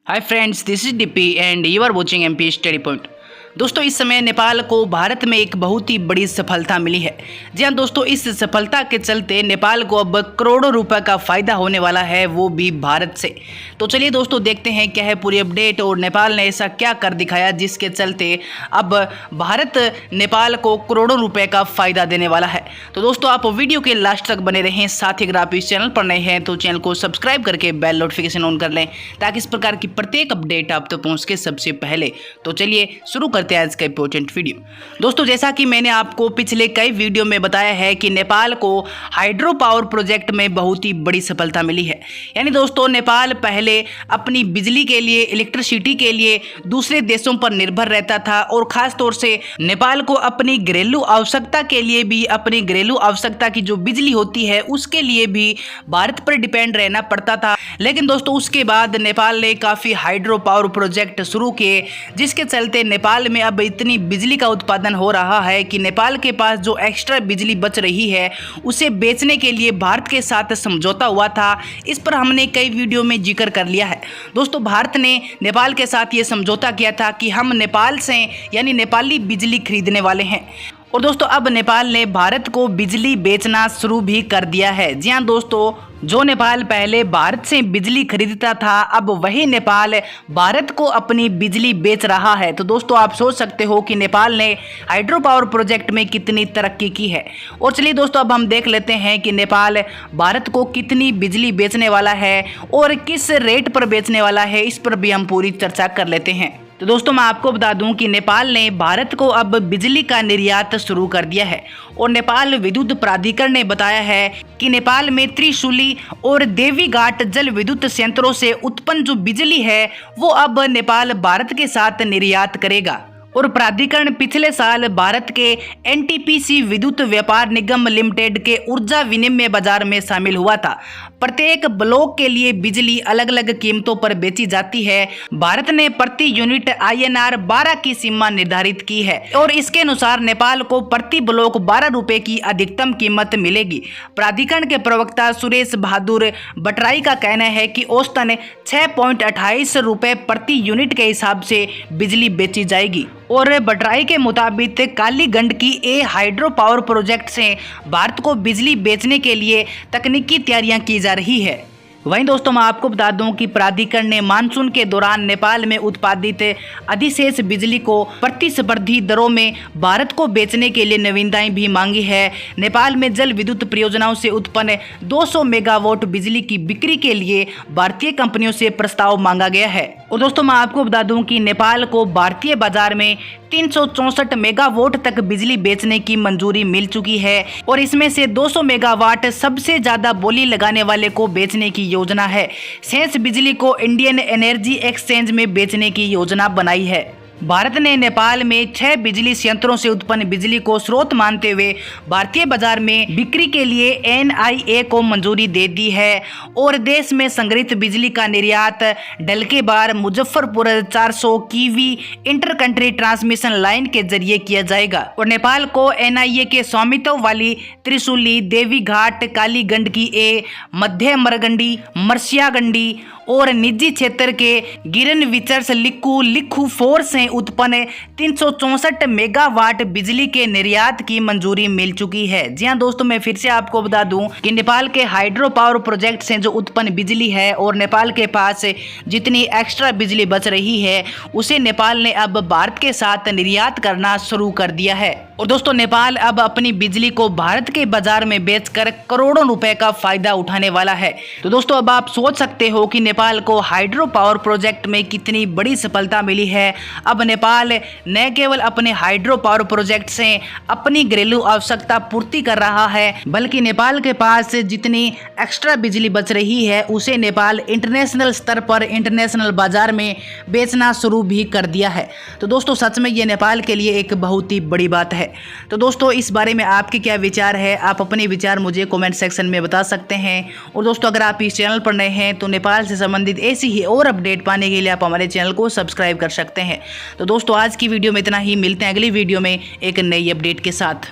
Hi friends, this is DP and you are watching MP study point. दोस्तों, इस समय नेपाल को भारत में एक बहुत ही बड़ी सफलता मिली है। जी हाँ दोस्तों, इस सफलता के चलते नेपाल को अब करोड़ों रुपए का फ़ायदा होने वाला है, वो भी भारत से। तो चलिए दोस्तों, देखते हैं क्या है पूरी अपडेट और नेपाल ने ऐसा क्या कर दिखाया जिसके चलते अब भारत नेपाल को करोड़ों रुपए का फ़ायदा देने वाला है। तो दोस्तों, आप वीडियो के लास्ट तक बने रहें। साथ ही अगर आप इस चैनल पर नए हैं तो चैनल को सब्सक्राइब करके बेल नोटिफिकेशन ऑन कर लें, ताकि इस प्रकार की प्रत्येक अपडेट आप तक पहुँच के सबसे पहले। तो चलिए शुरू करते हैं आज का इंपॉर्टेंट वीडियो। दोस्तों, जैसा कि मैंने आपको पिछले कई वीडियो में बताया है कि नेपाल को हाइड्रो पावर प्रोजेक्ट में बहुत ही बड़ी सफलता मिली है। यानी दोस्तों, नेपाल पहले अपनी बिजली के लिए, इलेक्ट्रिसिटी के लिए दूसरे देशों पर निर्भर रहता था, और खास तौर से नेपाल को अपनी घरेलू आवश्यकता के लिए भी, अपनी घरेलू आवश्यकता की जो बिजली होती है उसके लिए भी भारत पर डिपेंड रहना पड़ता था। लेकिन दोस्तों, उसके बाद नेपाल ने काफ़ी हाइड्रो पावर प्रोजेक्ट शुरू किए, जिसके चलते नेपाल में अब इतनी बिजली का उत्पादन हो रहा है कि नेपाल के पास जो एक्स्ट्रा बिजली बच रही है उसे बेचने के लिए भारत के साथ समझौता हुआ था। इस पर हमने कई वीडियो में जिक्र कर लिया है। दोस्तों, भारत ने नेपाल के साथ ये समझौता किया था कि हम नेपाल से यानी नेपाली बिजली खरीदने वाले हैं। और दोस्तों, अब नेपाल ने भारत को बिजली बेचना शुरू भी कर दिया है। जी हाँ दोस्तों, जो नेपाल पहले भारत से बिजली खरीदता था, अब वही नेपाल भारत को अपनी बिजली बेच रहा है। तो दोस्तों, आप सोच सकते हो कि नेपाल ने हाइड्रो पावर प्रोजेक्ट में कितनी तरक्की की है। और चलिए दोस्तों, अब हम देख लेते हैं कि नेपाल भारत को कितनी बिजली बेचने वाला है और किस रेट पर बेचने वाला है। इस पर भी हम पूरी चर्चा कर लेते हैं। तो दोस्तों, मैं आपको बता दूं कि नेपाल ने भारत को अब बिजली का निर्यात शुरू कर दिया है, और नेपाल विद्युत प्राधिकरण ने बताया है कि नेपाल में त्रिशूली और देवीघाट जल विद्युत संयंत्रों से उत्पन्न जो बिजली है वो अब नेपाल भारत के साथ निर्यात करेगा। और प्राधिकरण पिछले साल भारत के एनटीपीसी विद्युत व्यापार निगम लिमिटेड के ऊर्जा विनिमय बाजार में शामिल हुआ था। प्रत्येक ब्लॉक के लिए बिजली अलग अलग कीमतों पर बेची जाती है। भारत ने प्रति यूनिट INR 12 की सीमा निर्धारित की है, और इसके अनुसार नेपाल को प्रति ब्लॉक 12 रुपए की अधिकतम कीमत मिलेगी। प्राधिकरण के प्रवक्ता सुरेश बहादुर भट्टराई का कहना है कि औसतन 6.28 रुपए प्रति यूनिट के हिसाब से बिजली बेची जाएगी। और भट्टराई के मुताबिक काली गंडकी ए हाइड्रो पावर प्रोजेक्ट से भारत को बिजली बेचने के लिए तकनीकी तैयारियां की जा रही है। वहीं दोस्तों, मैं आपको बता दूं कि प्राधिकरण ने मानसून के दौरान नेपाल में उत्पादित अधिशेष बिजली को प्रतिस्पर्धी दरों में भारत को बेचने के लिए नवीनताएं भी मांगी है। नेपाल में जल विद्युत परियोजनाओं से उत्पन्न 200 मेगावाट बिजली की बिक्री के लिए भारतीय कंपनियों से प्रस्ताव मांगा गया है। और दोस्तों, मैं आपको बता दूं कि नेपाल को भारतीय बाजार में 364 मेगावाट तक बिजली बेचने की मंजूरी मिल चुकी है, और इसमें से 200 मेगावाट सबसे ज़्यादा बोली लगाने वाले को बेचने की योजना है। शेष बिजली को इंडियन एनर्जी एक्सचेंज में बेचने की योजना बनाई है। भारत ने नेपाल में 6 बिजली संयंत्रों से उत्पन्न बिजली को स्रोत मानते हुए भारतीय बाजार में बिक्री के लिए NIA को मंजूरी दे दी है, और देश में संग्रहित बिजली का निर्यात Dhalkebar Muzaffarpur 400 kV inter country transmission line के जरिए किया जाएगा। और नेपाल को NIA के स्वामित्व वाली त्रिशूली, देवीघाट, काली गंडकी ए, मध्य मरगंडी, मर्सियागंडी और निजी क्षेत्र के गिरन विचर्स लिखू 4 से उत्पन्न 364 मेगावाट बिजली के निर्यात की मंजूरी मिल चुकी है। जी हाँ दोस्तों, मैं फिर से आपको बता दूं कि नेपाल के हाइड्रो पावर प्रोजेक्ट से जो उत्पन्न बिजली है, और नेपाल के पास जितनी एक्स्ट्रा बिजली बच रही है उसे नेपाल ने अब भारत के साथ निर्यात करना शुरू कर दिया है। और दोस्तों, नेपाल अब अपनी बिजली को भारत के बाजार में बेचकर करोड़ों रुपए का फायदा उठाने वाला है। तो दोस्तों, अब आप सोच सकते हो कि नेपाल को हाइड्रो पावर प्रोजेक्ट में कितनी बड़ी सफलता मिली है। अब नेपाल न केवल अपने हाइड्रो पावर प्रोजेक्ट से अपनी घरेलू आवश्यकता पूर्ति कर रहा है, बल्कि नेपाल के पास जितनी एक्स्ट्रा बिजली बच रही है उसे नेपाल इंटरनेशनल स्तर पर, इंटरनेशनल बाजार में बेचना शुरू भी कर दिया है। तो दोस्तों, सच में ये नेपाल के लिए एक बहुत ही बड़ी बात है। तो दोस्तों, इस बारे में आपके क्या विचार है? आप अपने विचार मुझे कमेंट सेक्शन में बता सकते हैं। और दोस्तों, अगर आप इस चैनल पर नए हैं तो नेपाल से संबंधित ऐसी ही और अपडेट पाने के लिए आप हमारे चैनल को सब्सक्राइब कर सकते हैं। तो दोस्तों, आज की वीडियो में इतना ही। मिलते हैं अगली वीडियो में एक नई अपडेट के साथ।